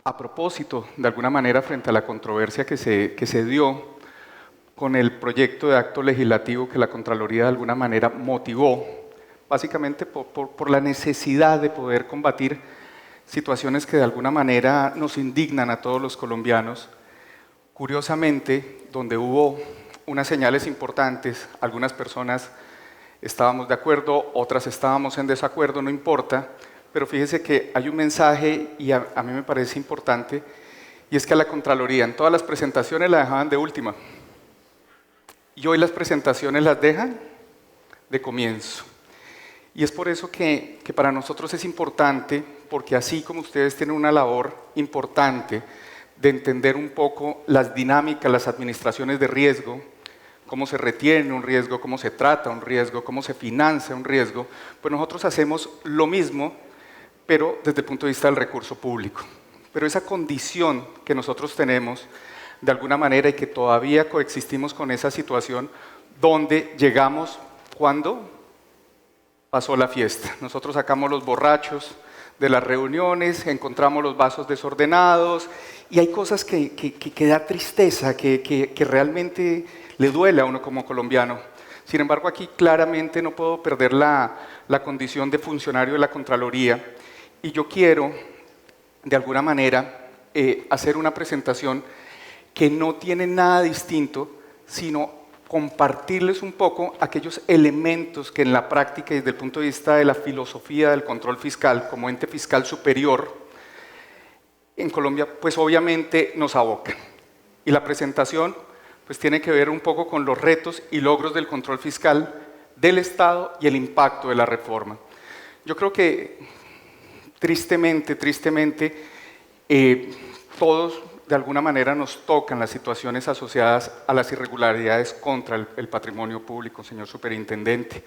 A propósito, de alguna manera, frente a la controversia que se dio con el proyecto de acto legislativo que la Contraloría de alguna manera motivó, básicamente por la necesidad de poder combatir situaciones que de alguna manera nos indignan a todos los colombianos. Curiosamente, donde hubo unas señales importantes, algunas personas estábamos de acuerdo, otras estábamos en desacuerdo, no importa, pero fíjese que hay un mensaje y a mí me parece importante, y es que a la Contraloría en todas las presentaciones la dejaban de última, y hoy las presentaciones las dejan de comienzo. Y es por eso que para nosotros es importante, porque así como ustedes tienen una labor importante de entender un poco las dinámicas, las administraciones de riesgo, cómo se retiene un riesgo, cómo se trata un riesgo, cómo se financia un riesgo, pues nosotros hacemos lo mismo, pero desde el punto de vista del recurso público. Pero esa condición que nosotros tenemos, de alguna manera, y que todavía coexistimos con esa situación, donde llegamos cuando pasó la fiesta. Nosotros sacamos los borrachos de las reuniones, encontramos los vasos desordenados, y hay cosas que da tristeza, que realmente le duele a uno como colombiano. Sin embargo, aquí claramente no puedo perder la condición de funcionario de la Contraloría, y yo quiero, de alguna manera, hacer una presentación que no tiene nada distinto, sino compartirles un poco aquellos elementos que en la práctica y desde el punto de vista de la filosofía del control fiscal como ente fiscal superior en Colombia, pues obviamente nos abocan. Y la presentación pues tiene que ver un poco con los retos y logros del control fiscal del Estado y el impacto de la reforma. Yo creo que tristemente, todos de alguna manera nos tocan las situaciones asociadas a las irregularidades contra el patrimonio público, señor superintendente.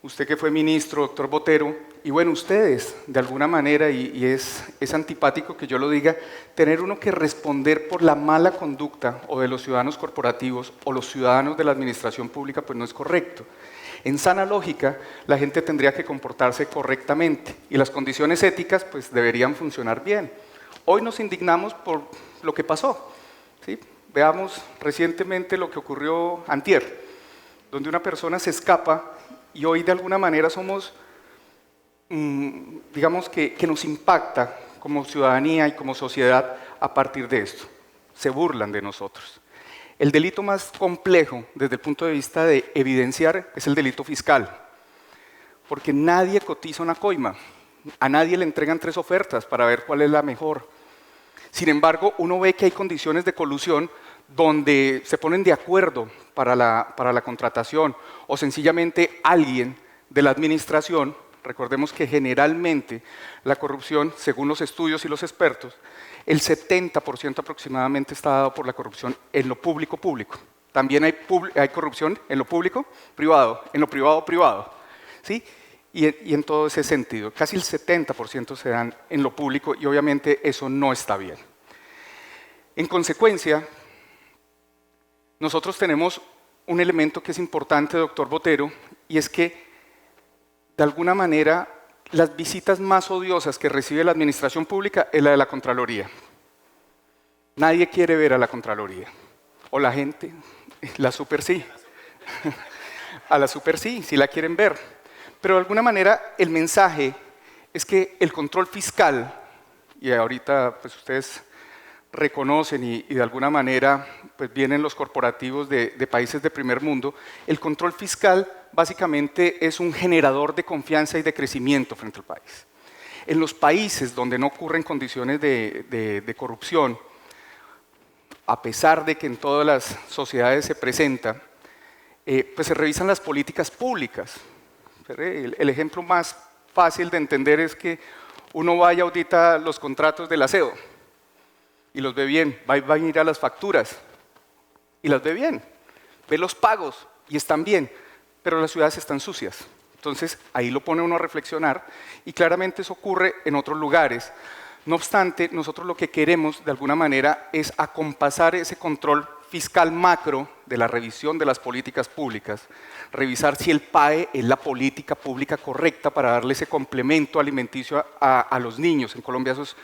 Usted que fue ministro, doctor Botero, y bueno, ustedes de alguna manera, y es antipático que yo lo diga, tener uno que responder por la mala conducta o de los ciudadanos corporativos o los ciudadanos de la administración pública, pues no es correcto. En sana lógica, la gente tendría que comportarse correctamente y las condiciones éticas pues deberían funcionar bien. Hoy nos indignamos por lo que pasó, ¿sí? Veamos recientemente lo que ocurrió antier, donde una persona se escapa y hoy de alguna manera somos, digamos que nos impacta como ciudadanía y como sociedad a partir de esto. Se burlan de nosotros. El delito más complejo desde el punto de vista de evidenciar es el delito fiscal, porque nadie cotiza una coima, a nadie le entregan 3 ofertas para ver cuál es la mejor. Sin embargo, uno ve que hay condiciones de colusión donde se ponen de acuerdo para la contratación o sencillamente alguien de la administración. Recordemos que generalmente la corrupción, según los estudios y los expertos, el 70% aproximadamente está dado por la corrupción en lo público-público. También hay corrupción en lo público-privado, en lo privado-privado, ¿sí? Y en todo ese sentido, casi el 70% se dan en lo público y obviamente eso no está bien. En consecuencia, nosotros tenemos un elemento que es importante, doctor Botero, y es que de alguna manera las visitas más odiosas que recibe la administración pública es la de la Contraloría. Nadie quiere ver a la Contraloría, o la gente, la super sí, a la super sí la quieren ver. Pero de alguna manera el mensaje es que el control fiscal, y ahorita pues ustedes reconocen y de alguna manera pues vienen los corporativos de países de primer mundo, el control fiscal básicamente es un generador de confianza y de crecimiento frente al país. En los países donde no ocurren condiciones de corrupción, a pesar de que en todas las sociedades se presenta, pues se revisan las políticas públicas. El ejemplo más fácil de entender es que uno va y audita los contratos del aseo y los ve bien, va a ir a las facturas y las ve bien, ve los pagos y están bien, pero las ciudades están sucias. Entonces ahí lo pone uno a reflexionar y claramente eso ocurre en otros lugares. No obstante, nosotros lo que queremos de alguna manera es acompasar ese control fiscal macro de la revisión de las políticas públicas, revisar si el PAE es la política pública correcta para darle ese complemento alimenticio a los niños. En Colombia eso es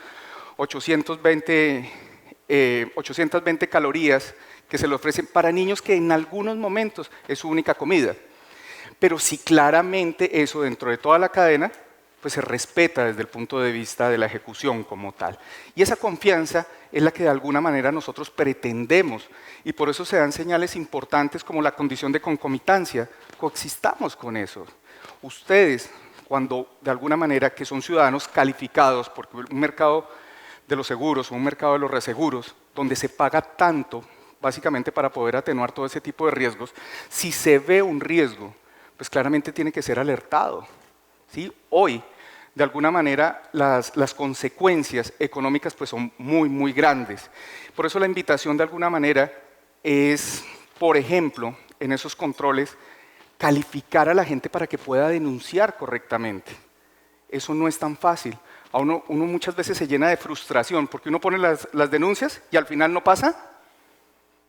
820 calorías que se le ofrecen para niños que en algunos momentos es su única comida. Pero si claramente eso dentro de toda la cadena, pues se respeta desde el punto de vista de la ejecución como tal. Y esa confianza es la que de alguna manera nosotros pretendemos, y por eso se dan señales importantes como la condición de concomitancia. Coexistamos con eso. Ustedes, cuando de alguna manera que son ciudadanos calificados, porque un mercado de los seguros o un mercado de los reaseguros, donde se paga tanto, básicamente para poder atenuar todo ese tipo de riesgos, si se ve un riesgo, pues claramente tiene que ser alertado. ¿Sí? Hoy, de alguna manera, las consecuencias económicas pues, son muy, muy grandes. Por eso la invitación, de alguna manera, es, por ejemplo, en esos controles, calificar a la gente para que pueda denunciar correctamente. Eso no es tan fácil. Uno muchas veces se llena de frustración, porque uno pone las denuncias y al final no pasa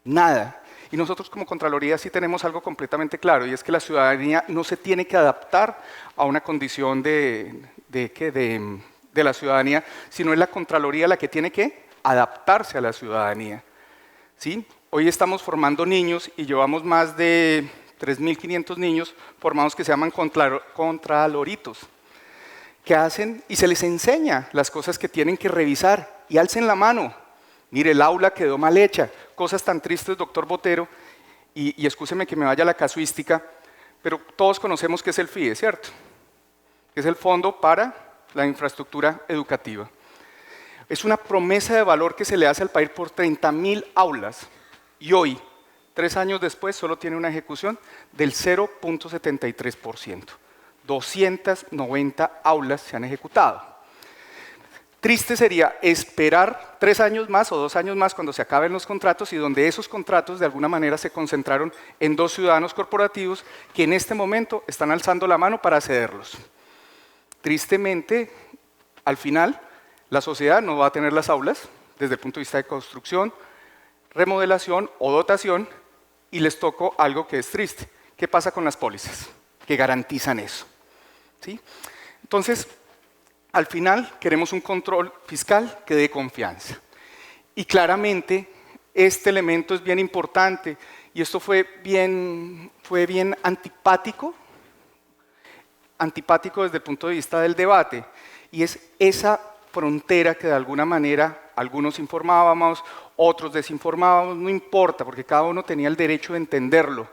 nada. Y nosotros como Contraloría sí tenemos algo completamente claro, y es que la ciudadanía no se tiene que adaptar a una condición de la ciudadanía, sino es la Contraloría la que tiene que adaptarse a la ciudadanía. ¿Sí? Hoy estamos formando niños y llevamos más de 3.500 niños formados que se llaman contraloritos, que hacen y se les enseña las cosas que tienen que revisar, y alcen la mano. Mire, el aula quedó mal hecha, cosas tan tristes, doctor Botero, y excúseme que me vaya a la casuística, pero todos conocemos qué es el FIE, ¿cierto? Que es el Fondo para la Infraestructura Educativa. Es una promesa de valor que se le hace al país por 30.000 aulas, y hoy, 3 años después, solo tiene una ejecución del 0.73%. 290 aulas se han ejecutado. Triste sería esperar 3 años más o 2 años más cuando se acaben los contratos, y donde esos contratos de alguna manera se concentraron en 2 ciudadanos corporativos que en este momento están alzando la mano para cederlos. Tristemente, al final, la sociedad no va a tener las aulas desde el punto de vista de construcción, remodelación o dotación, y les tocó algo que es triste. ¿Qué pasa con las pólizas que garantizan eso? ¿Sí? Entonces, al final queremos un control fiscal que dé confianza. Y claramente este elemento es bien importante, y esto fue bien antipático desde el punto de vista del debate, y es esa frontera que de alguna manera algunos informábamos, otros desinformábamos, no importa, porque cada uno tenía el derecho de entenderlo,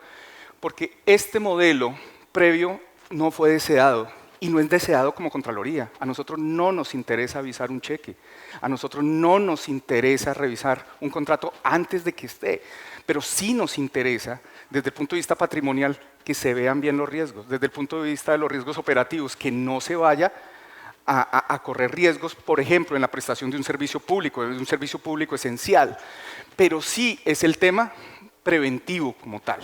porque este modelo previo no fue deseado. Y no es deseado como Contraloría. A nosotros no nos interesa avisar un cheque. A nosotros no nos interesa revisar un contrato antes de que esté. Pero sí nos interesa, desde el punto de vista patrimonial, que se vean bien los riesgos. Desde el punto de vista de los riesgos operativos, que no se vaya a correr riesgos, por ejemplo, en la prestación de un servicio público esencial. Pero sí es el tema preventivo como tal.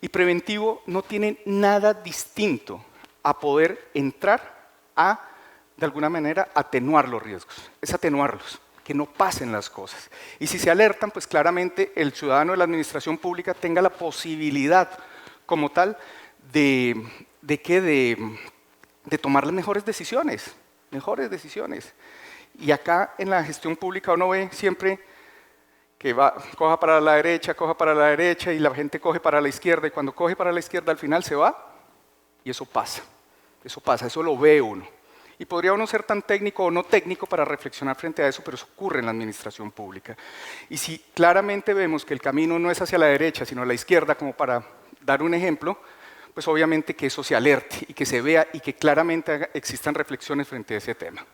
Y preventivo no tiene nada distinto a poder entrar a, de alguna manera, atenuar los riesgos. Es atenuarlos, que no pasen las cosas. Y si se alertan, pues claramente el ciudadano de la administración pública tenga la posibilidad, como tal, de tomar las mejores decisiones. Y acá en la gestión pública uno ve siempre que coja para la derecha, y la gente coge para la izquierda, y cuando coge para la izquierda al final se va. Y eso pasa, eso lo ve uno. Y podría uno ser tan técnico o no técnico para reflexionar frente a eso, pero eso ocurre en la administración pública. Y si claramente vemos que el camino no es hacia la derecha, sino a la izquierda, como para dar un ejemplo, pues obviamente que eso se alerte y que se vea y que claramente existan reflexiones frente a ese tema.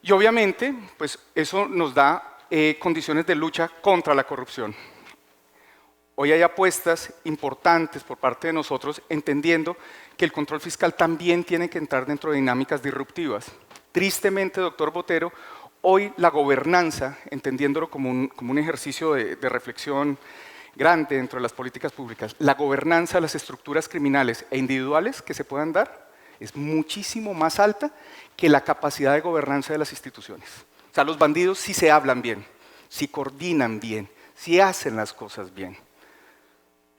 Y obviamente, pues eso nos da condiciones de lucha contra la corrupción. Hoy hay apuestas importantes por parte de nosotros, entendiendo que el control fiscal también tiene que entrar dentro de dinámicas disruptivas. Tristemente, doctor Botero, hoy la gobernanza, entendiéndolo como un ejercicio de reflexión grande dentro de las políticas públicas, la gobernanza de las estructuras criminales e individuales que se puedan dar es muchísimo más alta que la capacidad de gobernanza de las instituciones. O sea, los bandidos sí se hablan bien, sí coordinan bien, sí hacen las cosas bien.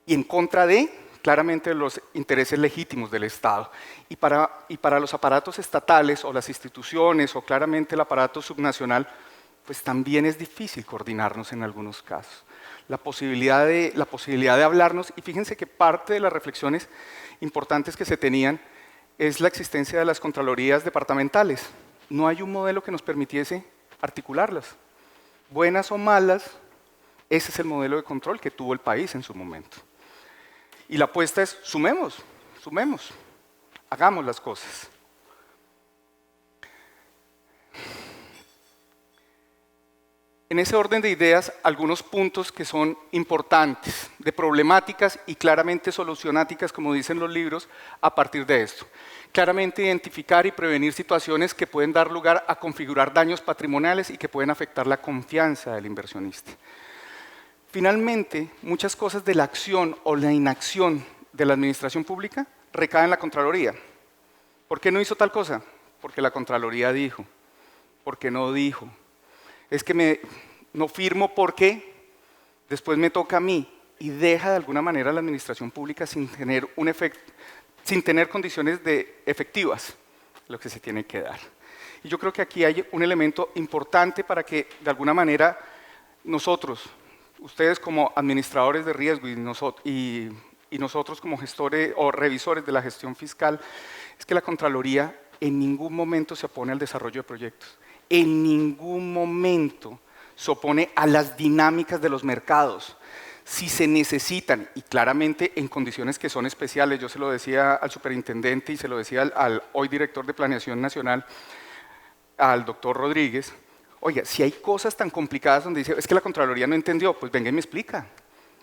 Y en contra de, claramente los intereses legítimos del Estado. Y para los aparatos estatales o las instituciones o claramente el aparato subnacional, pues también es difícil coordinarnos en algunos casos. La posibilidad de hablarnos, y fíjense que parte de las reflexiones importantes que se tenían es la existencia de las contralorías departamentales. No hay un modelo que nos permitiese articularlas. Buenas o malas, ese es el modelo de control que tuvo el país en su momento. Y la apuesta es, sumemos, hagamos las cosas. En ese orden de ideas, algunos puntos que son importantes, de problemáticas y claramente solucionáticas, como dicen los libros, a partir de esto. Claramente identificar y prevenir situaciones que pueden dar lugar a configurar daños patrimoniales y que pueden afectar la confianza del inversionista. Finalmente, muchas cosas de la acción o la inacción de la administración pública recaen en la Contraloría. ¿Por qué no hizo tal cosa? Porque la Contraloría dijo. Porque no dijo. Es que no firmo porque después me toca a mí y deja de alguna manera la administración pública sin tener condiciones efectivas, lo que se tiene que dar. Y yo creo que aquí hay un elemento importante para que de alguna manera nosotros, ustedes como administradores de riesgo y nosotros como gestores o revisores de la gestión fiscal, es que la Contraloría en ningún momento se opone al desarrollo de proyectos. En ningún momento se opone a las dinámicas de los mercados. Si se necesitan, y claramente en condiciones que son especiales, yo se lo decía al superintendente y se lo decía al hoy director de Planeación Nacional, al doctor Rodríguez, oiga, si hay cosas tan complicadas donde dice, es que la Contraloría no entendió, pues venga y me explica.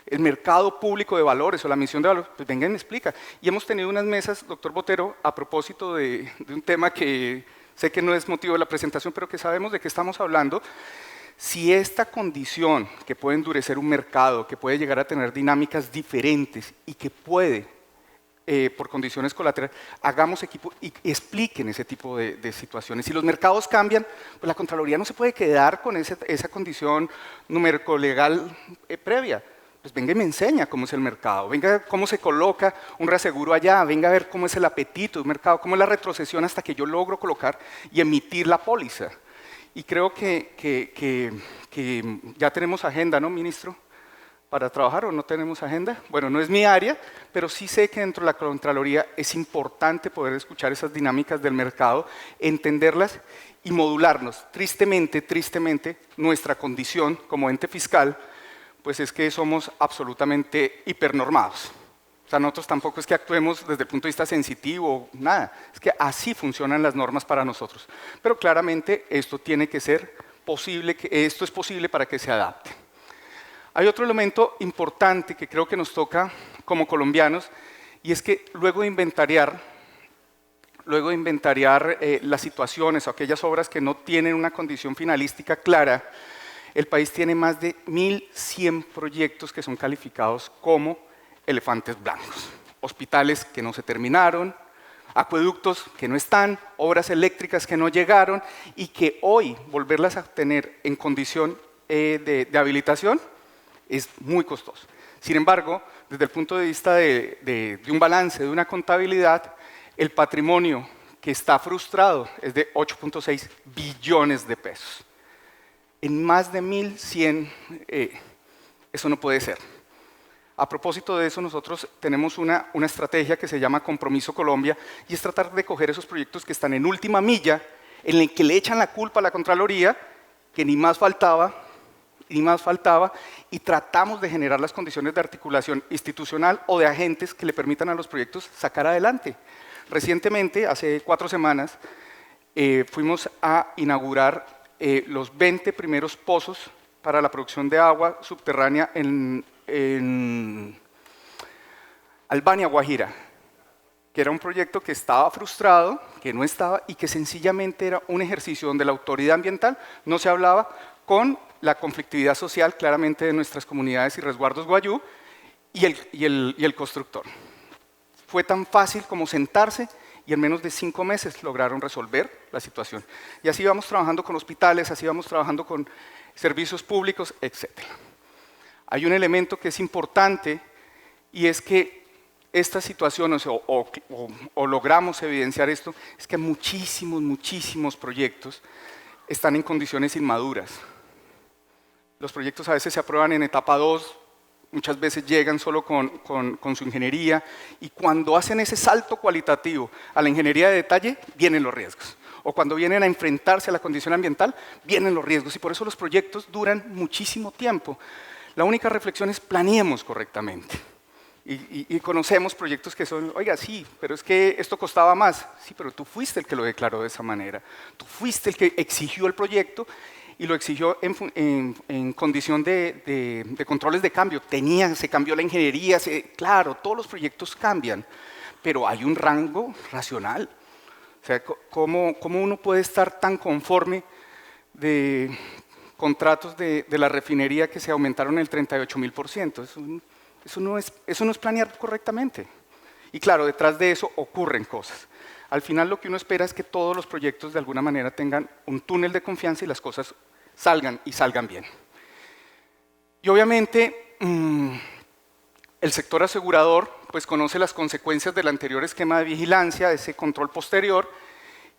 El mercado público de valores o la misión de valores, pues venga y me explica. Y hemos tenido unas mesas, doctor Botero, a propósito de un tema que sé que no es motivo de la presentación, pero que sabemos de qué estamos hablando. Si esta condición que puede endurecer un mercado, que puede llegar a tener dinámicas diferentes y que puede, por condiciones colaterales, hagamos equipo y expliquen ese tipo de situaciones. Si los mercados cambian, pues la Contraloría no se puede quedar con esa condición numérico-legal previa. Pues venga y me enseña cómo es el mercado, venga cómo se coloca un reaseguro allá, venga a ver cómo es el apetito de un mercado, cómo es la retrocesión hasta que yo logro colocar y emitir la póliza. Y creo que ya tenemos agenda, ¿no, ministro? ¿Para trabajar o no tenemos agenda? Bueno, no es mi área, pero sí sé que dentro de la Contraloría es importante poder escuchar esas dinámicas del mercado, entenderlas y modularnos. Tristemente, nuestra condición como ente fiscal, pues es que somos absolutamente hipernormados. O sea, nosotros tampoco es que actuemos desde el punto de vista sensitivo, nada. Es que así funcionan las normas para nosotros. Pero claramente esto tiene que ser posible, esto es posible para que se adapte. Hay otro elemento importante que creo que nos toca como colombianos, y es que luego de inventariar las situaciones o aquellas obras que no tienen una condición finalística clara, el país tiene más de 1.100 proyectos que son calificados como elefantes blancos. Hospitales que no se terminaron, acueductos que no están, obras eléctricas que no llegaron y que hoy volverlas a tener en condición de habilitación es muy costoso. Sin embargo, desde el punto de vista de un balance, de una contabilidad, el patrimonio que está frustrado es de 8.6 billones de pesos. En más de 1.100, eso no puede ser. A propósito de eso, nosotros tenemos una estrategia que se llama Compromiso Colombia y es tratar de coger esos proyectos que están en última milla, en el que le echan la culpa a la Contraloría, que ni más faltaba, y tratamos de generar las condiciones de articulación institucional o de agentes que le permitan a los proyectos sacar adelante. Recientemente, hace 4 semanas, fuimos a inaugurar los 20 primeros pozos para la producción de agua subterránea en Albania, Guajira, que era un proyecto que estaba frustrado, que no estaba y que sencillamente era un ejercicio donde la autoridad ambiental no se hablaba con la conflictividad social claramente de nuestras comunidades y resguardos guayú y el constructor. Fue tan fácil como sentarse y en menos de 5 meses lograron resolver la situación. Y así vamos trabajando con hospitales, así vamos trabajando con servicios públicos, etc. Hay un elemento que es importante y es que estas situaciones o logramos evidenciar esto es que muchísimos proyectos están en condiciones inmaduras. Los proyectos a veces se aprueban en etapa 2, muchas veces llegan solo con su ingeniería, y cuando hacen ese salto cualitativo a la ingeniería de detalle, vienen los riesgos. O cuando vienen a enfrentarse a la condición ambiental, vienen los riesgos, y por eso los proyectos duran muchísimo tiempo. La única reflexión es planeemos correctamente. Y conocemos proyectos que son, oiga, sí, pero es que esto costaba más. Sí, pero tú fuiste el que lo declaró de esa manera. Tú fuiste el que exigió el proyecto y lo exigió en condición de controles de cambio. Se cambió la ingeniería, claro, todos los proyectos cambian, pero hay un rango racional. O sea, ¿cómo uno puede estar tan conforme de contratos de la refinería que se aumentaron el 38.000%? Eso no es planear correctamente. Y claro, detrás de eso ocurren cosas. Al final lo que uno espera es que todos los proyectos de alguna manera tengan un túnel de confianza y las cosas salgan bien. Y obviamente el sector asegurador pues conoce las consecuencias del anterior esquema de vigilancia, de ese control posterior,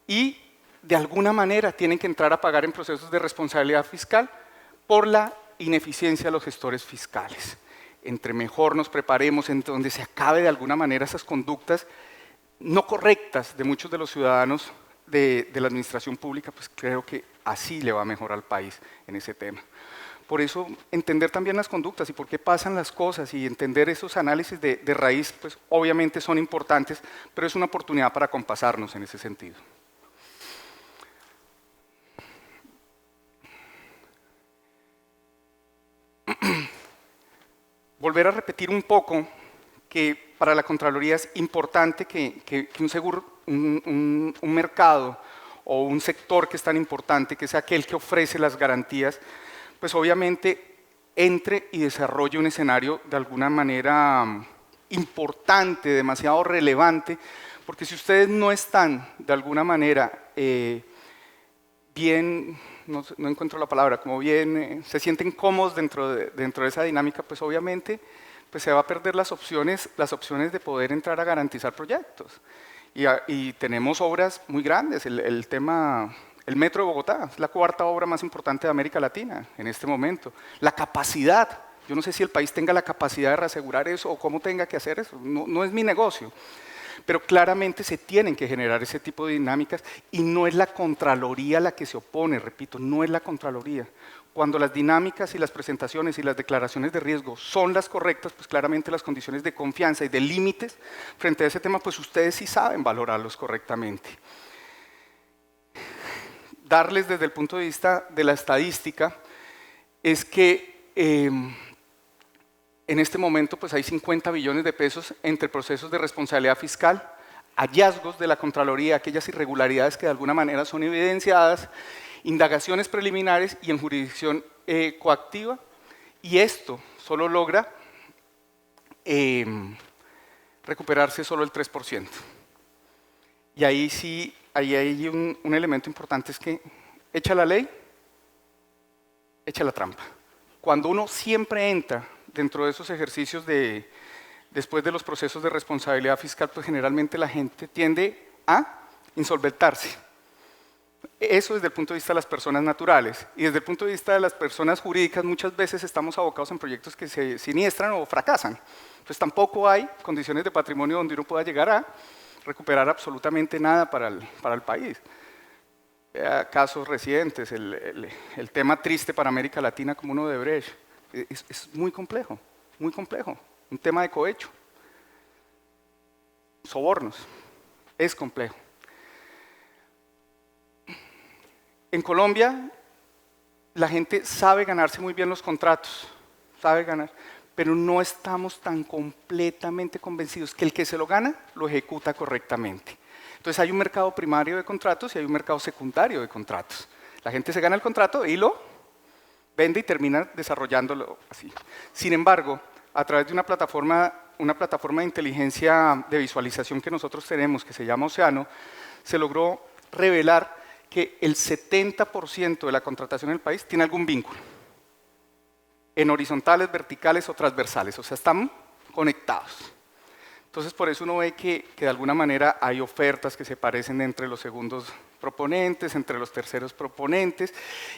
y de alguna manera tienen que entrar a pagar en procesos de responsabilidad fiscal por la ineficiencia de los gestores fiscales. Entre mejor nos preparemos, en donde se acabe de alguna manera esas conductas no correctas de muchos de los ciudadanos de la administración pública, pues creo que así le va a mejorar al país en ese tema. Por eso, entender también las conductas y por qué pasan las cosas y entender esos análisis de raíz, pues obviamente son importantes, pero es una oportunidad para compasarnos en ese sentido. Volver a repetir un poco que para la Contraloría es importante que un seguro, un mercado o un sector que es tan importante, que es aquel que ofrece las garantías, pues obviamente entre y desarrolle un escenario de alguna manera importante, demasiado relevante, porque si ustedes no están de alguna manera bien, no encuentro la palabra, como bien, se sienten cómodos dentro de esa dinámica, pues obviamente pues se va a perder las opciones de poder entrar a garantizar proyectos. Y tenemos obras muy grandes, el Metro de Bogotá es la cuarta obra más importante de América Latina en este momento. La capacidad, yo no sé si el país tenga la capacidad de reasegurar eso o cómo tenga que hacer eso, no es mi negocio. Pero claramente se tienen que generar ese tipo de dinámicas y no es la Contraloría la que se opone, repito, no es la Contraloría. Cuando las dinámicas y las presentaciones y las declaraciones de riesgo son las correctas, pues claramente las condiciones de confianza y de límites frente a ese tema, pues ustedes sí saben valorarlos correctamente. Darles desde el punto de vista de la estadística es que en este momento pues hay 50 billones de pesos entre procesos de responsabilidad fiscal, hallazgos de la Contraloría, aquellas irregularidades que de alguna manera son evidenciadas, indagaciones preliminares y en jurisdicción coactiva, y esto solo logra recuperarse solo el 3%. Y ahí sí, ahí hay un elemento importante, es que echa la ley, echa la trampa. Cuando uno siempre entra dentro de esos ejercicios después de los procesos de responsabilidad fiscal, pues generalmente la gente tiende a insolventarse. Eso desde el punto de vista de las personas naturales. Y desde el punto de vista de las personas jurídicas, muchas veces estamos abocados en proyectos que se siniestran o fracasan. Pues tampoco hay condiciones de patrimonio donde uno pueda llegar a recuperar absolutamente nada para el país. Casos recientes, el tema triste para América Latina como uno de Brecht, es muy complejo, un tema de cohecho, sobornos, es complejo. En Colombia la gente sabe ganarse muy bien los contratos, sabe ganar, pero no estamos tan completamente convencidos que el que se lo gana lo ejecuta correctamente. Entonces hay un mercado primario de contratos y hay un mercado secundario de contratos. La gente se gana el contrato y lo vende y termina desarrollándolo así. Sin embargo, a través de una plataforma de inteligencia de visualización que nosotros tenemos, que se llama Océano, se logró revelar que el 70% de la contratación en el país tiene algún vínculo, en horizontales, verticales o transversales, o sea, están conectados. Entonces, por eso uno ve que de alguna manera hay ofertas que se parecen entre los segundos proponentes, entre los terceros proponentes,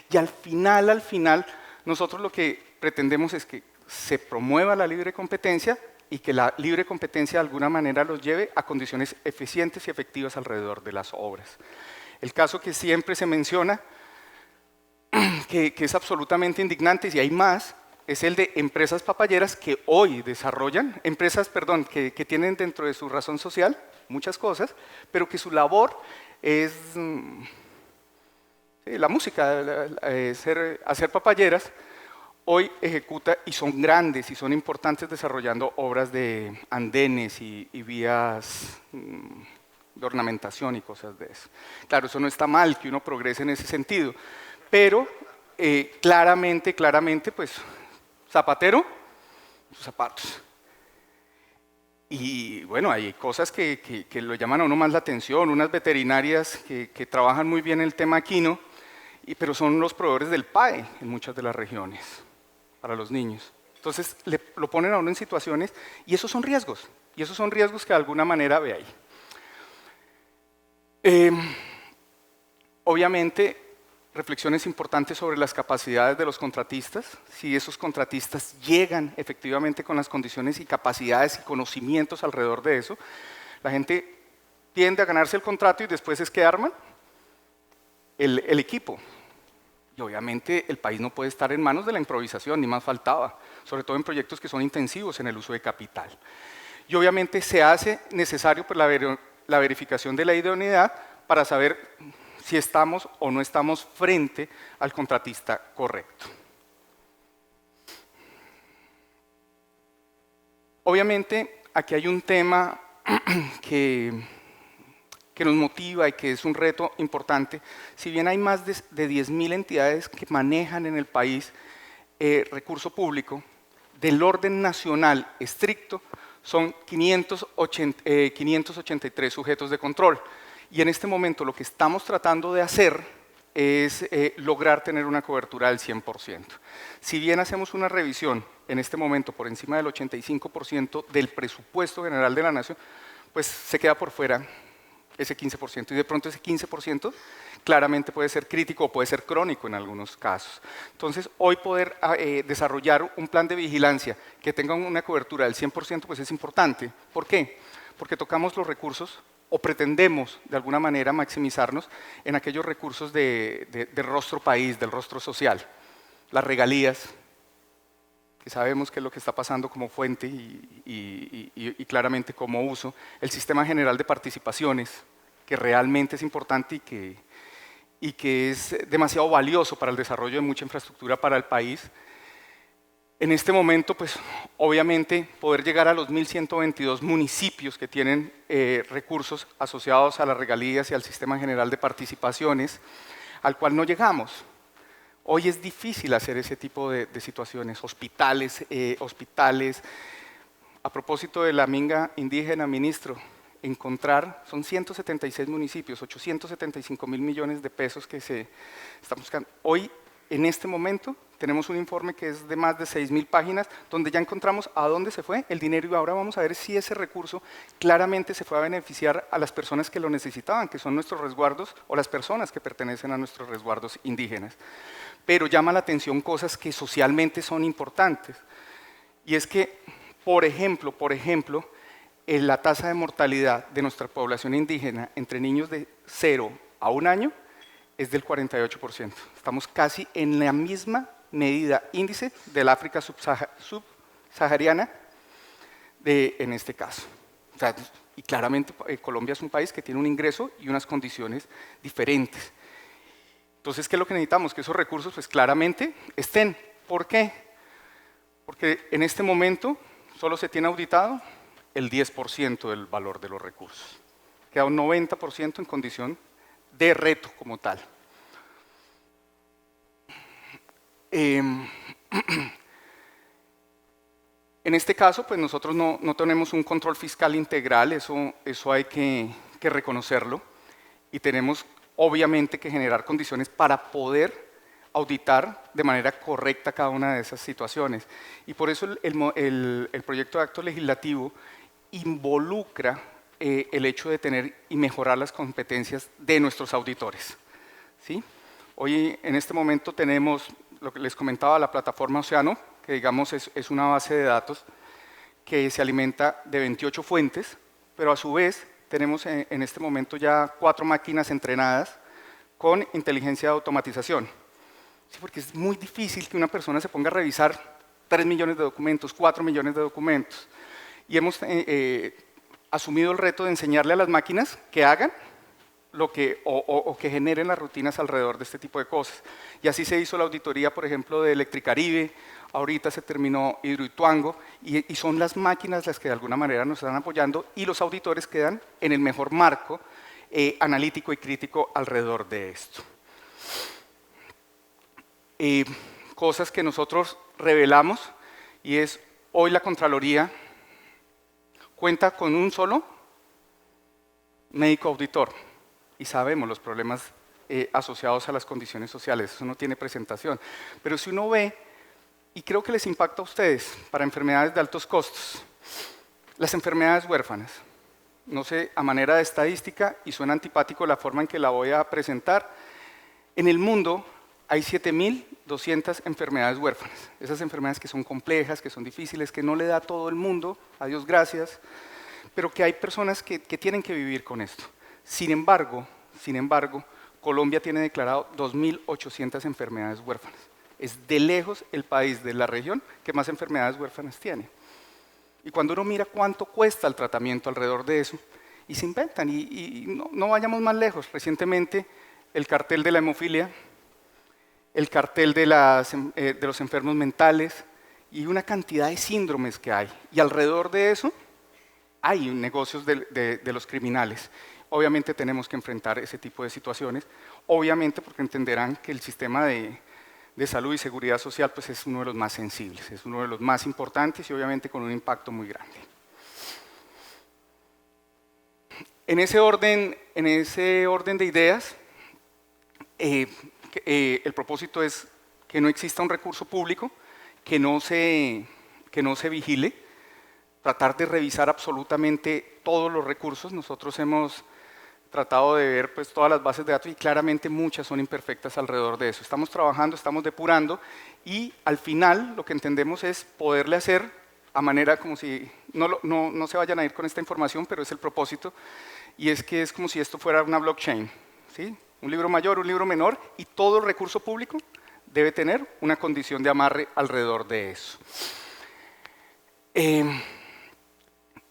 y al final, nosotros lo que pretendemos es que se promueva la libre competencia y que la libre competencia de alguna manera los lleve a condiciones eficientes y efectivas alrededor de las obras. El caso que siempre se menciona, que es absolutamente indignante, y hay más, es el de empresas papayeras que hoy desarrollan, que tienen dentro de su razón social muchas cosas, pero que su labor es la música, hacer papayeras. Hoy ejecuta, y son grandes y son importantes, desarrollando obras de andenes y vías de ornamentación y cosas de eso. Claro, eso no está mal que uno progrese en ese sentido, pero claramente, pues, zapatero, sus zapatos. Y bueno, hay cosas que lo llaman a uno más la atención, unas veterinarias que trabajan muy bien el tema equino, pero son los proveedores del PAE en muchas de las regiones, para los niños. Entonces, lo ponen a uno en situaciones, y esos son riesgos que de alguna manera ve ahí. Obviamente, reflexiones importantes sobre las capacidades de los contratistas, si esos contratistas llegan efectivamente con las condiciones y capacidades y conocimientos alrededor de eso. La gente tiende a ganarse el contrato y después es que arman el equipo. Y obviamente el país no puede estar en manos de la improvisación, ni más faltaba, sobre todo en proyectos que son intensivos en el uso de capital. Y obviamente se hace necesario pues, la verificación de la idoneidad para saber si estamos o no estamos frente al contratista correcto. Obviamente, aquí hay un tema que nos motiva y que es un reto importante. Si bien hay más de 10.000 entidades que manejan en el país recurso público, del orden nacional estricto son 583 sujetos de control. Y en este momento lo que estamos tratando de hacer es lograr tener una cobertura del 100%. Si bien hacemos una revisión en este momento por encima del 85% del presupuesto general de la nación, pues se queda por fuera ese 15%, y de pronto ese 15% claramente puede ser crítico o puede ser crónico en algunos casos. Entonces, hoy poder desarrollar un plan de vigilancia que tenga una cobertura del 100% pues es importante. ¿Por qué? Porque tocamos los recursos o pretendemos de alguna manera maximizarnos en aquellos recursos de rostro país, del rostro social, las regalías, que sabemos qué es lo que está pasando como fuente y claramente como uso, el sistema general de participaciones, que realmente es importante y que es demasiado valioso para el desarrollo de mucha infraestructura para el país. En este momento, pues, obviamente, poder llegar a los 1.122 municipios que tienen recursos asociados a las regalías y al sistema general de participaciones, al cual no llegamos. Hoy es difícil hacer ese tipo de situaciones. Hospitales. A propósito de la minga indígena, ministro, son 176 municipios, 875.000 millones de pesos que se están buscando. Hoy, en este momento, tenemos un informe que es de más de 6.000 páginas, donde ya encontramos a dónde se fue el dinero, y ahora vamos a ver si ese recurso claramente se fue a beneficiar a las personas que lo necesitaban, que son nuestros resguardos o las personas que pertenecen a nuestros resguardos indígenas. Pero llama la atención cosas que socialmente son importantes, y es que, por ejemplo, la tasa de mortalidad de nuestra población indígena entre niños de 0 a 1 año es del 48%. Estamos casi en la misma medida índice del África subsahariana en este caso. O sea, y claramente Colombia es un país que tiene un ingreso y unas condiciones diferentes. Entonces, ¿qué es lo que necesitamos? Que esos recursos pues claramente estén. ¿Por qué? Porque en este momento solo se tiene auditado el 10% del valor de los recursos. Queda un 90% en condición de reto como tal. En este caso, pues nosotros no tenemos un control fiscal integral, eso hay que reconocerlo, y tenemos obviamente que generar condiciones para poder auditar de manera correcta cada una de esas situaciones. Y por eso el proyecto de acto legislativo involucra el hecho de tener y mejorar las competencias de nuestros auditores, ¿sí? Hoy, en este momento, tenemos lo que les comentaba, la plataforma Océano, que digamos es una base de datos que se alimenta de 28 fuentes, pero a su vez tenemos en este momento ya 4 máquinas entrenadas con inteligencia de automatización. Sí, porque es muy difícil que una persona se ponga a revisar 3 millones de documentos, 4 millones de documentos. Y hemos asumido el reto de enseñarle a las máquinas que hagan lo que, o que generen las rutinas alrededor de este tipo de cosas. Y así se hizo la auditoría, por ejemplo, de Electricaribe, ahorita se terminó Hidroituango, y son las máquinas las que de alguna manera nos están apoyando, y los auditores quedan en el mejor marco analítico y crítico alrededor de esto. Cosas que nosotros revelamos, y es hoy la Contraloría cuenta con un solo médico auditor, y sabemos los problemas asociados a las condiciones sociales, eso no tiene presentación. Pero si uno ve, y creo que les impacta a ustedes, para enfermedades de altos costos, las enfermedades huérfanas, no sé, a manera de estadística, y suena antipático la forma en que la voy a presentar, en el mundo hay 7.200 enfermedades huérfanas, esas enfermedades que son complejas, que son difíciles, que no le da a todo el mundo, a Dios gracias, pero que hay personas que tienen que vivir con esto. Sin embargo, Colombia tiene declarado 2.800 enfermedades huérfanas. Es de lejos el país de la región que más enfermedades huérfanas tiene. Y cuando uno mira cuánto cuesta el tratamiento alrededor de eso, y se inventan, y no vayamos más lejos. Recientemente, el cartel de la hemofilia, el cartel de los enfermos mentales, y una cantidad de síndromes que hay. Y alrededor de eso, hay negocios de los criminales. Obviamente tenemos que enfrentar ese tipo de situaciones, obviamente porque entenderán que el sistema de salud y seguridad social pues es uno de los más sensibles, es uno de los más importantes y obviamente con un impacto muy grande. En ese orden de ideas, el propósito es que no exista un recurso público, que no se vigile, tratar de revisar absolutamente todos los recursos. Nosotros hemos tratado de ver pues, todas las bases de datos y claramente muchas son imperfectas alrededor de eso. Estamos trabajando, estamos depurando y al final lo que entendemos es poderle hacer a manera como si, no se vayan a ir con esta información, pero es el propósito, y es que es como si esto fuera una blockchain, ¿sí? Un libro mayor, un libro menor, y todo recurso público debe tener una condición de amarre alrededor de eso.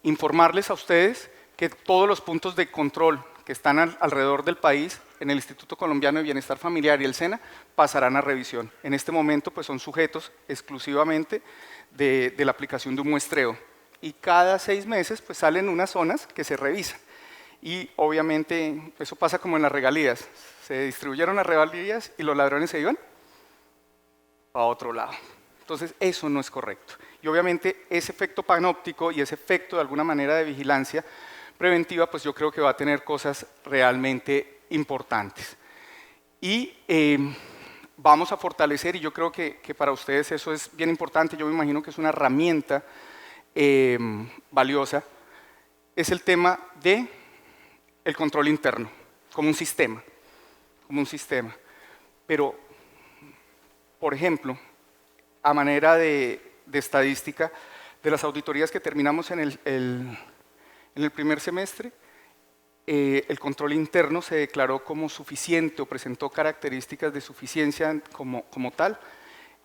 Informarles a ustedes que todos los puntos de control que están alrededor del país, en el Instituto Colombiano de Bienestar Familiar y el SENA, pasarán a revisión. En este momento pues, son sujetos exclusivamente de la aplicación de un muestreo. Y cada 6 meses pues, salen unas zonas que se revisan. Y obviamente eso pasa como en las regalías. Se distribuyeron las regalías y los ladrones se iban a otro lado. Entonces eso no es correcto. Y obviamente ese efecto panóptico y ese efecto de alguna manera de vigilancia preventiva, pues yo creo que va a tener cosas realmente importantes. Y vamos a fortalecer, y yo creo que para ustedes eso es bien importante, yo me imagino que es una herramienta valiosa, es el tema del control interno, como un sistema. Pero, por ejemplo, a manera de estadística, de las auditorías que terminamos en el primer semestre, el control interno se declaró como suficiente o presentó características de suficiencia como tal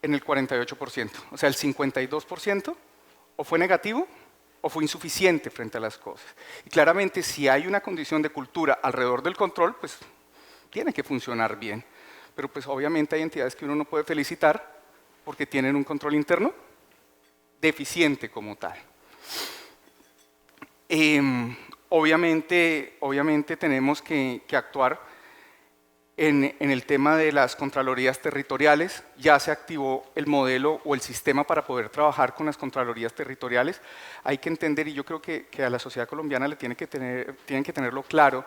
en el 48%. O sea, el 52% o fue negativo o fue insuficiente frente a las cosas. Y claramente, si hay una condición de cultura alrededor del control, pues tiene que funcionar bien. Pero pues obviamente hay entidades que uno no puede felicitar porque tienen un control interno deficiente como tal. Obviamente tenemos que actuar en el tema de las contralorías territoriales. Ya se activó el modelo o el sistema para poder trabajar con las contralorías territoriales. Hay que entender, y yo creo que a la sociedad colombiana le tienen que tenerlo claro,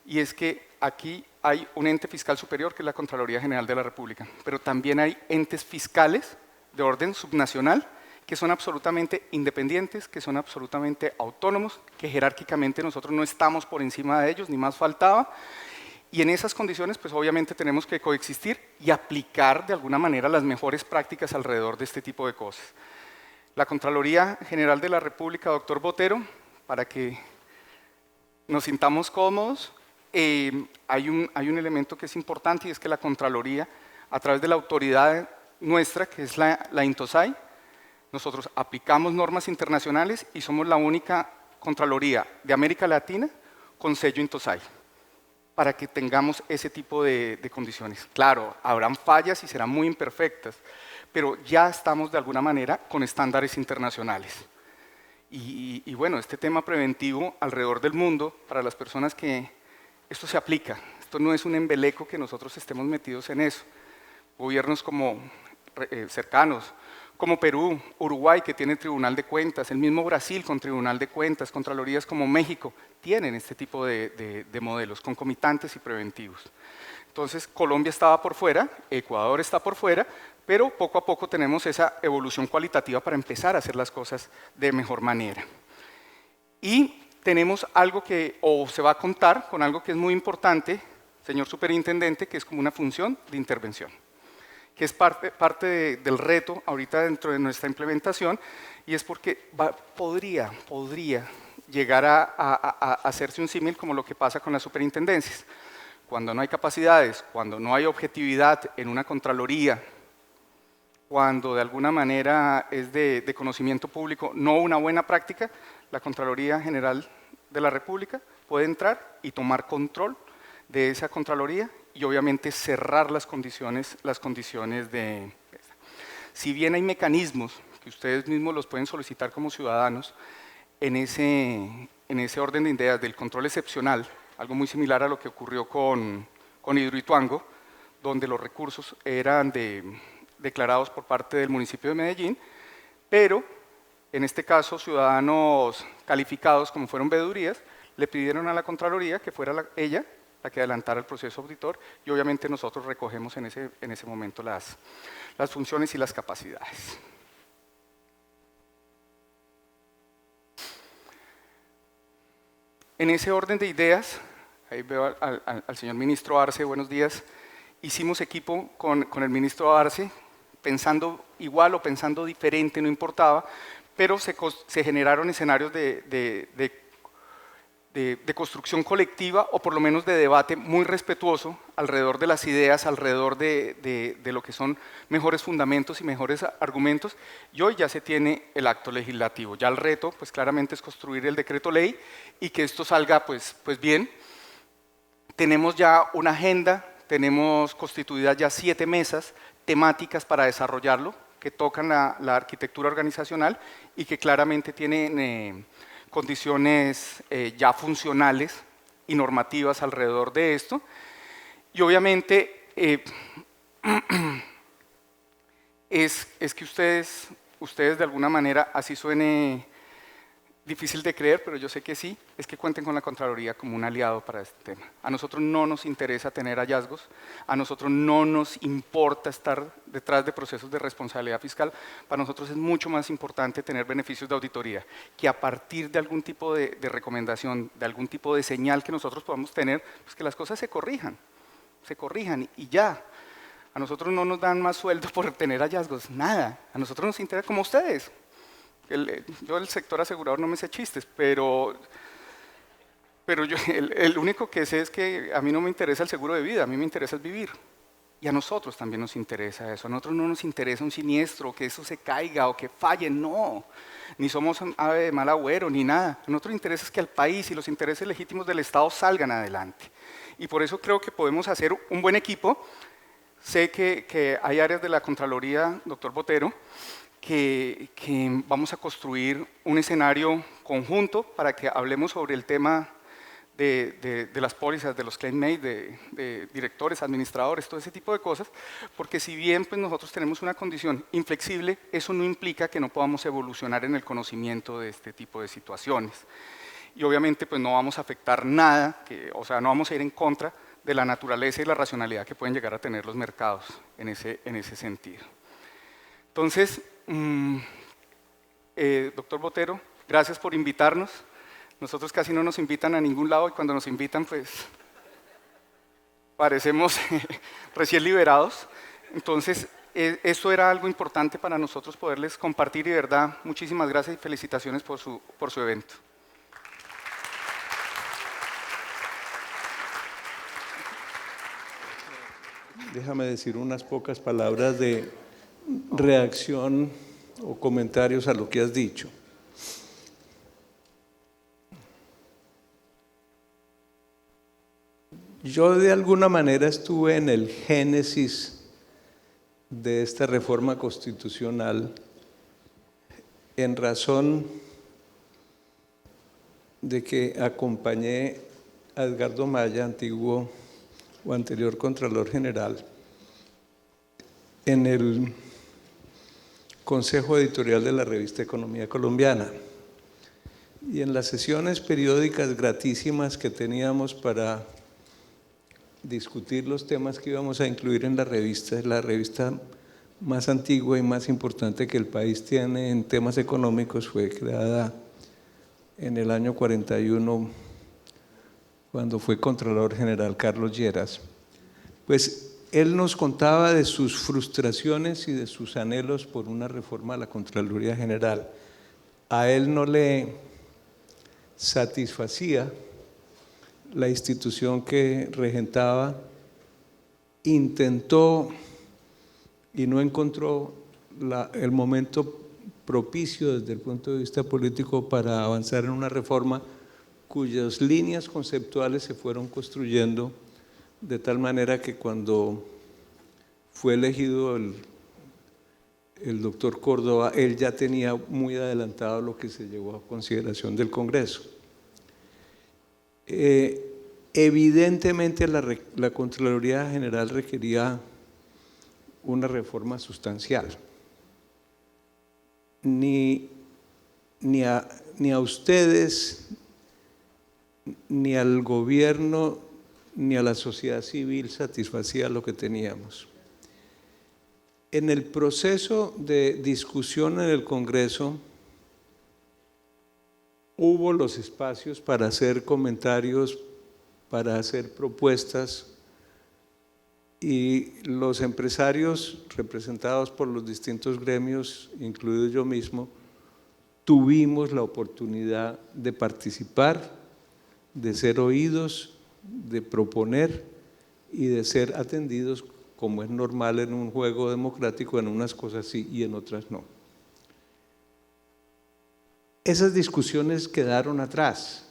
y es que aquí hay un ente fiscal superior que es la Contraloría General de la República, pero también hay entes fiscales de orden subnacional que son absolutamente independientes, que son absolutamente autónomos, que jerárquicamente nosotros no estamos por encima de ellos, ni más faltaba. Y en esas condiciones, pues obviamente tenemos que coexistir y aplicar de alguna manera las mejores prácticas alrededor de este tipo de cosas. La Contraloría General de la República, doctor Botero, para que nos sintamos cómodos, hay un elemento que es importante y es que la Contraloría, a través de la autoridad nuestra, que es la INTOSAI, nosotros aplicamos normas internacionales y somos la única Contraloría de América Latina con sello INTOSAI, para que tengamos ese tipo de condiciones. Claro, habrán fallas y serán muy imperfectas, pero ya estamos de alguna manera con estándares internacionales. Y bueno, este tema preventivo alrededor del mundo, para las personas que esto se aplica, esto no es un embeleco que nosotros estemos metidos en eso. Gobiernos como cercanos, como Perú, Uruguay, que tiene Tribunal de Cuentas, el mismo Brasil con Tribunal de Cuentas, Contralorías como México, tienen este tipo de modelos concomitantes y preventivos. Entonces, Colombia estaba por fuera, Ecuador está por fuera, pero poco a poco tenemos esa evolución cualitativa para empezar a hacer las cosas de mejor manera. Y tenemos algo que, o se va a contar con algo que es muy importante, señor superintendente, que es como una función de intervención, que es parte del reto ahorita dentro de nuestra implementación, y es porque podría llegar a hacerse un símil como lo que pasa con las superintendencias. Cuando no hay capacidades, cuando no hay objetividad en una contraloría, cuando de alguna manera es de conocimiento público, no una buena práctica, la Contraloría General de la República puede entrar y tomar control de esa Contraloría y obviamente cerrar las condiciones de... Si bien hay mecanismos que ustedes mismos los pueden solicitar como ciudadanos en ese orden de ideas del control excepcional, algo muy similar a lo que ocurrió con Hidroituango, donde los recursos eran declarados por parte del municipio de Medellín, pero en este caso ciudadanos calificados como fueron veedurías, le pidieron a la Contraloría que fuera ella la que adelantara el proceso auditor y obviamente nosotros recogemos en ese momento las funciones y las capacidades. En ese orden de ideas, ahí veo al señor ministro Arce, buenos días, hicimos equipo con el ministro Arce, pensando igual o pensando diferente, no importaba, pero se generaron escenarios de construcción colectiva o por lo menos de debate muy respetuoso alrededor de las ideas, alrededor de lo que son mejores fundamentos y mejores argumentos, y hoy ya se tiene el acto legislativo. Ya el reto, pues claramente es construir el decreto ley y que esto salga pues bien. Tenemos ya una agenda, tenemos constituidas ya 7 mesas temáticas para desarrollarlo, que tocan la arquitectura organizacional y que claramente tienen condiciones ya funcionales y normativas alrededor de esto. Y obviamente es que ustedes de alguna manera, así suene difícil de creer, pero yo sé que sí, es que cuenten con la Contraloría como un aliado para este tema. A nosotros no nos interesa tener hallazgos, a nosotros no nos importa estar detrás de procesos de responsabilidad fiscal, para nosotros es mucho más importante tener beneficios de auditoría, que a partir de algún tipo de recomendación, de algún tipo de señal que nosotros podamos tener, pues que las cosas se corrijan y ya. A nosotros no nos dan más sueldo por tener hallazgos, nada, a nosotros nos interesa como ustedes. Yo del sector asegurador no me sé chistes, pero yo, el único que sé es que a mí no me interesa el seguro de vida, a mí me interesa el vivir. Y a nosotros también nos interesa eso, a nosotros no nos interesa un siniestro, que eso se caiga o que falle, no. Ni somos ave de mal agüero, ni nada. A nosotros nos interesa es que el país y los intereses legítimos del Estado salgan adelante. Y por eso creo que podemos hacer un buen equipo. Sé que hay áreas de la Contraloría, doctor Botero, que vamos a construir un escenario conjunto para que hablemos sobre el tema de las pólizas, de los claim made, de directores, administradores, todo ese tipo de cosas, porque si bien pues, nosotros tenemos una condición inflexible, eso no implica que no podamos evolucionar en el conocimiento de este tipo de situaciones. Y obviamente pues, no vamos a afectar nada, o sea, no vamos a ir en contra de la naturaleza y la racionalidad que pueden llegar a tener los mercados en ese sentido. Entonces, Doctor Botero, gracias por invitarnos. Nosotros casi no nos invitan a ningún lado y cuando nos invitan, pues parecemos recién liberados. Entonces, eso era algo importante para nosotros poderles compartir y de verdad, muchísimas gracias y felicitaciones por su evento. Déjame decir unas pocas palabras de reacción o comentarios a lo que has dicho. Yo de alguna manera estuve en el génesis de esta reforma constitucional en razón de que acompañé a Edgardo Maya, antiguo o anterior Contralor General, en el Consejo Editorial de la revista Economía Colombiana. Y en las sesiones periódicas gratísimas que teníamos para discutir los temas que íbamos a incluir en la revista, es la revista más antigua y más importante que el país tiene en temas económicos, fue creada en el año 41, cuando fue Contralor General Carlos Lleras. Pues él nos contaba de sus frustraciones y de sus anhelos por una reforma a la Contraloría General. A él no le satisfacía la institución que regentaba, intentó y no encontró el momento propicio desde el punto de vista político para avanzar en una reforma cuyas líneas conceptuales se fueron construyendo de tal manera que cuando fue elegido el doctor Córdoba, él ya tenía muy adelantado lo que se llevó a consideración del Congreso. Evidentemente la Contraloría General requería una reforma sustancial. Ni a ustedes, ni al gobierno, ni a la sociedad civil satisfacía lo que teníamos. En el proceso de discusión en el Congreso, hubo los espacios para hacer comentarios, para hacer propuestas, y los empresarios representados por los distintos gremios, incluido yo mismo, tuvimos la oportunidad de participar, de ser oídos, de proponer y de ser atendidos como es normal en un juego democrático, en unas cosas sí y en otras no. Esas discusiones quedaron atrás.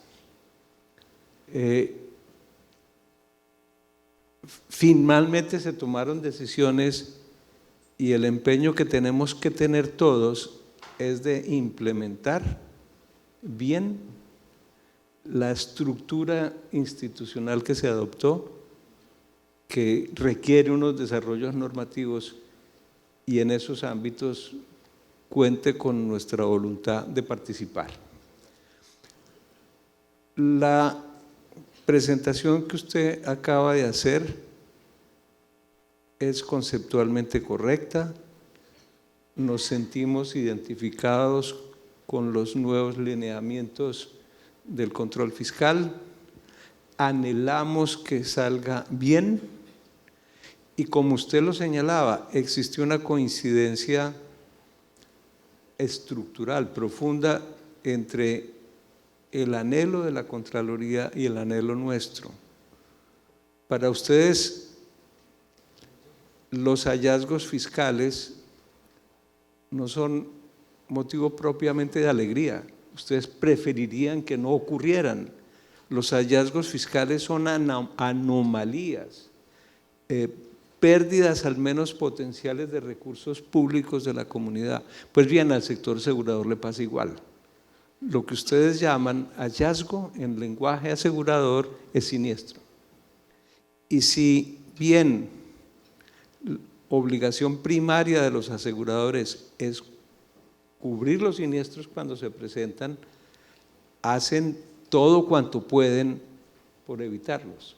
Finalmente se tomaron decisiones y el empeño que tenemos que tener todos es de implementar bien la estructura institucional que se adoptó, que requiere unos desarrollos normativos y en esos ámbitos cuente con nuestra voluntad de participar. La presentación que usted acaba de hacer es conceptualmente correcta, nos sentimos identificados con los nuevos lineamientos del control fiscal, anhelamos que salga bien y como usted lo señalaba, existió una coincidencia estructural, profunda entre el anhelo de la Contraloría y el anhelo nuestro. Para ustedes, los hallazgos fiscales no son motivo propiamente de alegría. Ustedes preferirían que no ocurrieran. Los hallazgos fiscales son anomalías, pérdidas al menos potenciales de recursos públicos de la comunidad. Pues bien, al sector asegurador le pasa igual. Lo que ustedes llaman hallazgo en lenguaje asegurador es siniestro. Y si bien obligación primaria de los aseguradores es cubrir los siniestros cuando se presentan, hacen todo cuanto pueden por evitarlos.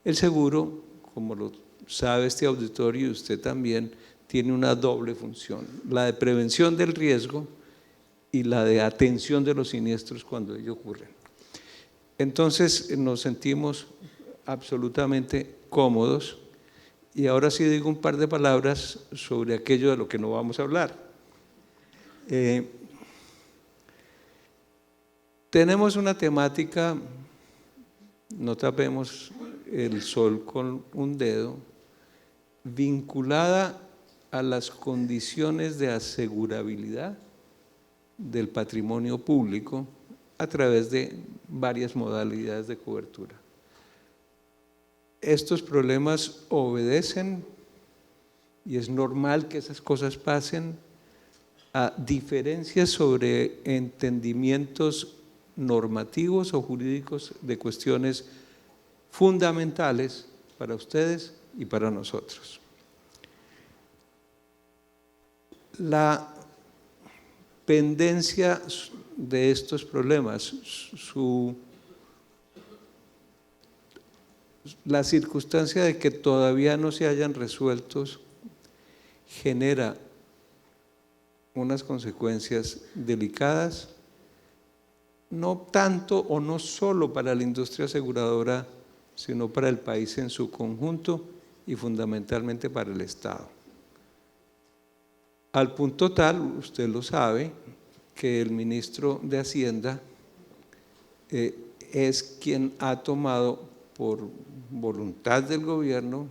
El seguro, como lo sabe este auditorio y usted también, tiene una doble función, la de prevención del riesgo y la de atención de los siniestros cuando ello ocurre. Entonces nos sentimos absolutamente cómodos y ahora sí digo un par de palabras sobre aquello de lo que no vamos a hablar. Tenemos una temática, no tapemos el sol con un dedo, vinculada a las condiciones de asegurabilidad del patrimonio público a través de varias modalidades de cobertura. Estos problemas obedecen, y es normal que esas cosas pasen, a diferencias sobre entendimientos normativos o jurídicos de cuestiones fundamentales para ustedes y para nosotros. La pendencia de estos problemas, la circunstancia de que todavía no se hayan resueltos genera unas consecuencias delicadas, no tanto o no solo para la industria aseguradora, sino para el país en su conjunto y fundamentalmente para el Estado. Al punto tal, usted lo sabe, que el ministro de Hacienda es quien ha tomado por voluntad del gobierno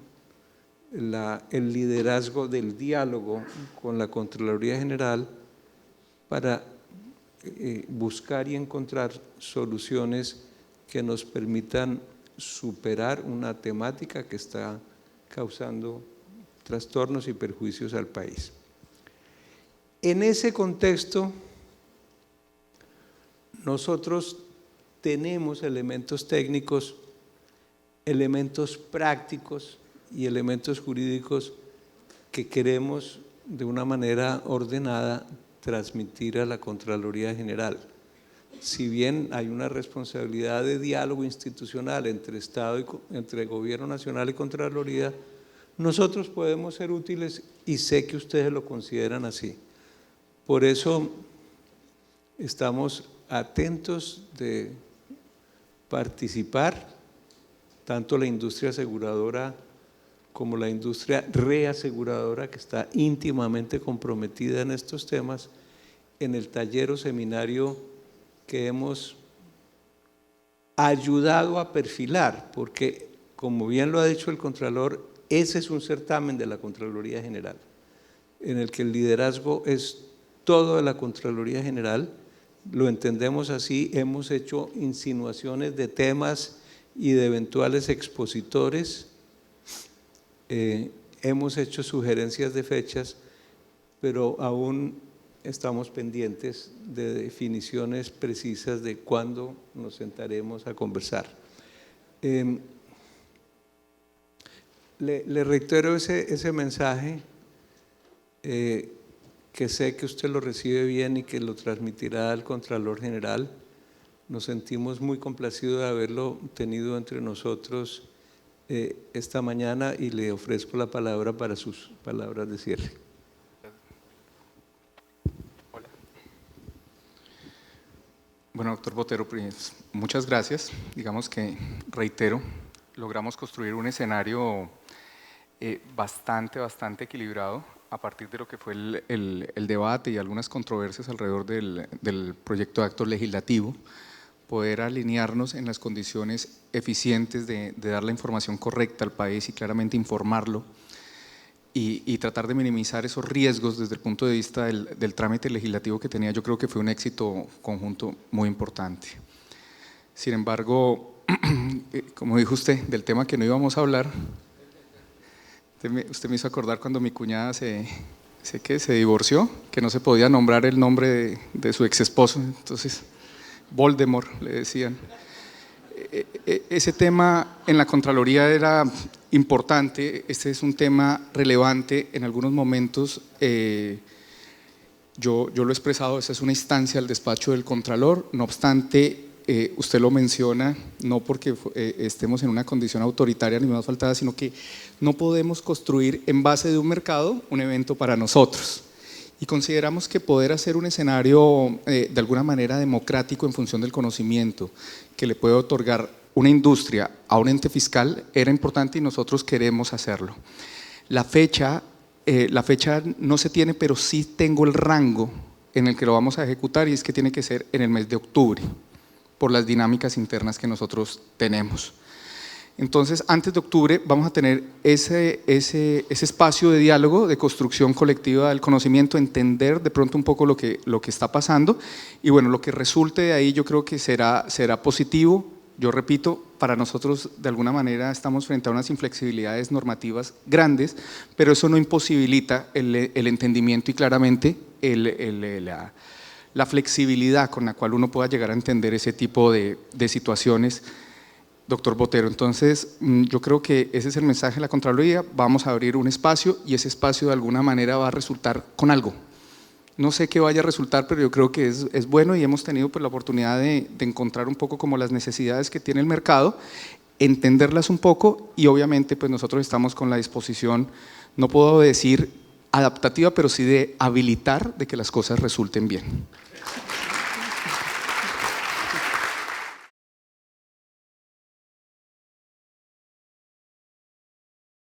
el liderazgo del diálogo con la Contraloría General para buscar y encontrar soluciones que nos permitan superar una temática que está causando trastornos y perjuicios al país. En ese contexto, nosotros tenemos elementos técnicos, elementos prácticos y elementos jurídicos que queremos de una manera ordenada transmitir a la Contraloría General. Si bien hay una responsabilidad de diálogo institucional entre Estado entre Gobierno Nacional y Contraloría, nosotros podemos ser útiles y sé que ustedes lo consideran así. Por eso estamos atentos de participar, tanto la industria aseguradora como la industria reaseguradora, que está íntimamente comprometida en estos temas, en el taller o seminario que hemos ayudado a perfilar, porque como bien lo ha dicho el Contralor, ese es un certamen de la Contraloría General, en el que el liderazgo es todo de la Contraloría General, lo entendemos así, hemos hecho insinuaciones de temas y de eventuales expositores, hemos hecho sugerencias de fechas, pero aún estamos pendientes de definiciones precisas de cuándo nos sentaremos a conversar. Le reitero ese mensaje, que sé que usted lo recibe bien y que lo transmitirá al Contralor General. Nos sentimos muy complacidos de haberlo tenido entre nosotros esta mañana y le ofrezco la palabra para sus palabras de cierre. Hola. Bueno, doctor Botero, pues, muchas gracias. Digamos que, reitero, logramos construir un escenario bastante equilibrado a partir de lo que fue el debate y algunas controversias alrededor del proyecto de acto legislativo, poder alinearnos en las condiciones eficientes de dar la información correcta al país y claramente informarlo y tratar de minimizar esos riesgos desde el punto de vista del trámite legislativo que tenía. Yo creo que fue un éxito conjunto muy importante. Sin embargo, como dijo usted, del tema que no íbamos a hablar, usted me hizo acordar cuando mi cuñada se divorció, que no se podía nombrar el nombre de su ex esposo, entonces Voldemort le decían. Ese tema en la Contraloría era importante, este es un tema relevante en algunos momentos. Yo lo he expresado, esa es una instancia al despacho del Contralor, no obstante, usted lo menciona, no porque estemos en una condición autoritaria ni más faltada, sino que no podemos construir en base de un mercado un evento para nosotros. Y consideramos que poder hacer un escenario de alguna manera democrático en función del conocimiento que le puede otorgar una industria a un ente fiscal era importante y nosotros queremos hacerlo. La fecha no se tiene, pero sí tengo el rango en el que lo vamos a ejecutar, y es que tiene que ser en el mes de octubre, por las dinámicas internas que nosotros tenemos. Entonces, antes de octubre vamos a tener ese espacio de diálogo, de construcción colectiva del conocimiento, entender de pronto un poco lo que está pasando, y bueno, lo que resulte de ahí yo creo que será positivo. Yo repito, para nosotros de alguna manera estamos frente a unas inflexibilidades normativas grandes, pero eso no imposibilita el entendimiento y claramente la flexibilidad con la cual uno pueda llegar a entender ese tipo de situaciones, doctor Botero. Entonces, yo creo que ese es el mensaje de la Contraloría. Vamos a abrir un espacio y ese espacio de alguna manera va a resultar con algo. No sé qué vaya a resultar, pero yo creo que es bueno, y hemos tenido pues la oportunidad de encontrar un poco como las necesidades que tiene el mercado, entenderlas un poco, y obviamente pues nosotros estamos con la disposición, no puedo decir adaptativa, pero sí de habilitar de que las cosas resulten bien.